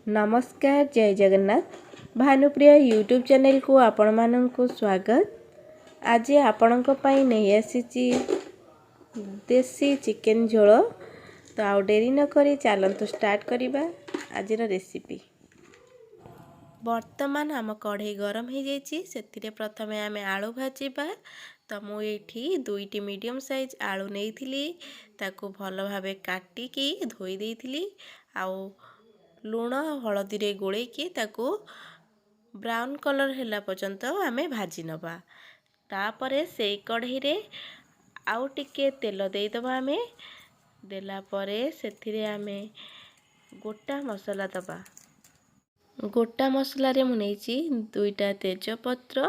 नमस्कार जय Jagannath Bhanupriya YouTube channel को आपण माननकु स्वागत। आज आपणक पई नहीं आसीची देसी चिकेन झोल। तो आउ डेरी न करी चलंतु स्टार्ट करिबा आज रेसिपी। वर्तमान आम कढ़ई गरम हो जाइए से प्रथमे आम आलू भाजिबा। तो मु एठी दुईटी मीडियम साइज आलू नहीं ताकू भल भावे काटिकी धोई देइथिली आउ लुण हलदी रे गोलेकी ताकू ब्राउन कलर हैला पर्यंत आमे भाजी नबा। तापरे से कढ़ई रे आउ टिके तेल देइदबा। आमे देला परे सेथिरे आमे गोटा मसला दबा। गोटा मसला रे मु नेची दुईटा तेजपत्र,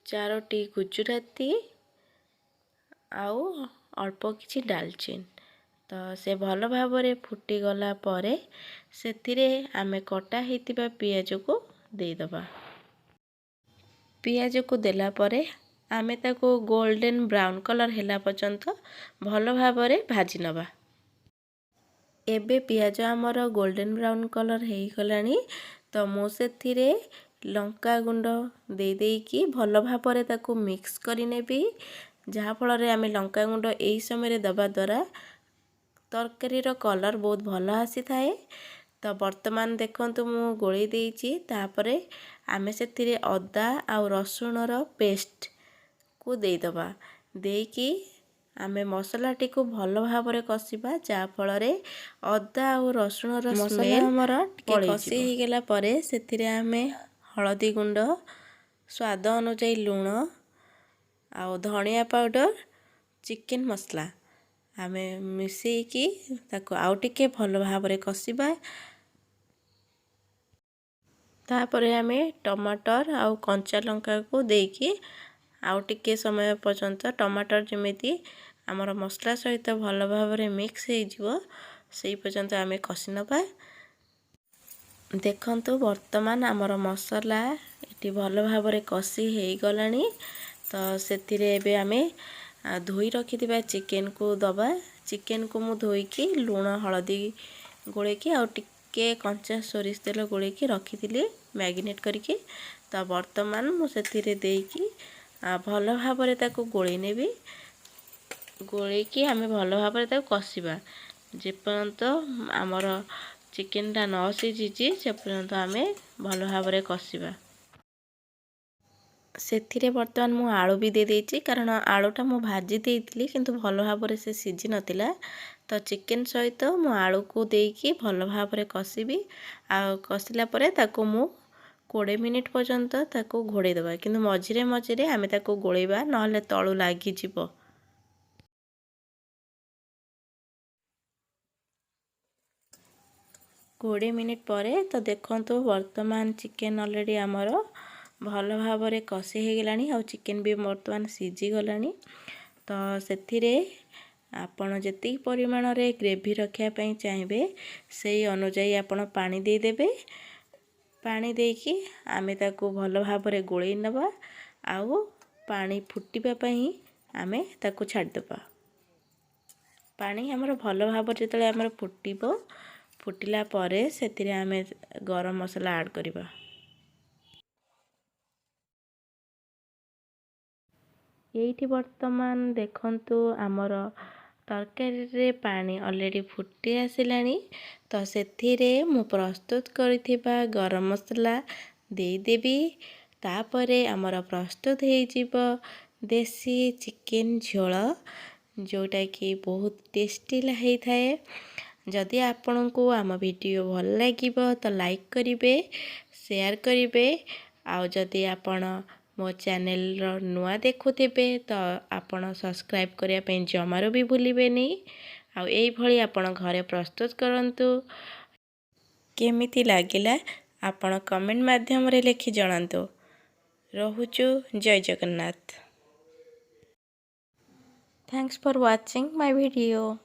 4टी गुजराती आउ अल्प किछि दालचीन। तो से भल भावरे फुटी गला परे सेथिरे आमे कटा हेतिबा पियाज को देइदबा। पियाज को देला परे आमे ताको गोल्डन ब्राउन कलर हैला पर्यंत भल भावरे भाजी नबा। एबे पियाज आमर गोल्डन ब्राउन कलर हेई गलानी। तो मु सेथिरे लंका गुंड दे देकी भल भावरे ताको मिक्स करि नेबी। जहा फଳରେ आमे लंका गुंड एई समय दबा द्वारा तरकारी रो कलर बहुत भल आसी थाए। तो वर्तमान देखंतु मु गोळी देइची। तापरे आमे सेथिरे अदा आ रसुण रो पेस्ट को देइदबा। देकी आमे मसला टी को भल भावरे कसिबा। जा फଳରେ अदा आ रसुण रो मसला हमर टिके कसी हे गेला परे सेथिरे आमे हळदी गुंड, स्वाद अनुसार लूण आ धनिया पाउडर, चिकेन मसला आमे मिसेकी ताको आउ टिके भल भावरे कसिबा। तापरे आमे टमाटर आउ कंचा लंका को देकी आउ टिके समय पर्यंत टमाटर जेमिति आमर मसला सहित भल भावरे मिक्स हे जिवो सेई पर्यंत आमे कसी नबा। देखंतु वर्तमान आमर मसला एटी भल भावरे कसी हे गलानी। तो सेथिरे एबे आमे धोई रखिथिबा चिकेन को दबा। चिकेन को मु धोईकी लूण हळदी गोलेकी आउ टिके कंचा सोरिष तेल गोलेकी रखिथिली मैरिनेट करके। तो वर्तमान मु सेथिरे देईकी भल भावरे ताको गोळी नेबी। गोलेकी आमे भल भावरे ताको कसिबा जे पर्यंत आमर चिकेन टा न सिझिची से पर्यंत आमे भल भावरे कसिबा। सेथिरे वर्तमान मु आलू भी दे देइची कारण आलूटा मु भाजी देइथिली किंतु भल भावरे से सिझी नथिला। तो चिकेन सहित मु आलू को देकी भल भावरे कसिबी। आ कसिला परे ताको मु 20 मिनिट पर्यंत ताको घोड़े दबा। किंतु मझिरे मझिरे आमे ताको गोळेबा नहले तळु लागि जिवो। 20 मिनिट परे तो देखंतु वर्तमान चिकेन ऑलरेडी आमर भल भावरे कसी हे गलानी आ चिकेन भी वर्तमान सिझी गलानी। तो सेथिरे आपण जति परिमाण रे ग्रेवी रखिया पई चाहिबे सेई अनुसार आपण पानी दे देबे। पानी देकी आमे ताको भल भावरे गोळेई नबा आउ पानी फुटिबा पई आमे ताको छाड देबा। पानी हमर भल भावरे जतले हमर फुटिबो फुटिला परे सेथिरे आमे गरम मसला ऐड करिबा। एठी वर्तमान देखंतु आमर तरकारी रे पानी ऑलरेडी फुटी आसिलानी। तो सेथिरे मु प्रस्तुत करिथिबा गरम मसला दे देबी। तापरे आमर प्रस्तुत हे जिवो देसी चिकेन झोल जोटा कि बहुत टेस्टी लही थाए। जदि आपनको आम वीडियो भल लागिबो तो लाइक करिवे, शेयर करिवे। आउ जदि आपण मो चैनल रो नुआ देखुथिबे तो आपण सब्सक्राइब करिया पे जमारो भी भूलिबेनी। आउ एई भली आपण घरे प्रस्तुत करंतु। केमिति लागिला आपण कमेंट माध्यम रे लिखि जणांतु। रहुचु जय Jagannath. Thanks for watching my video.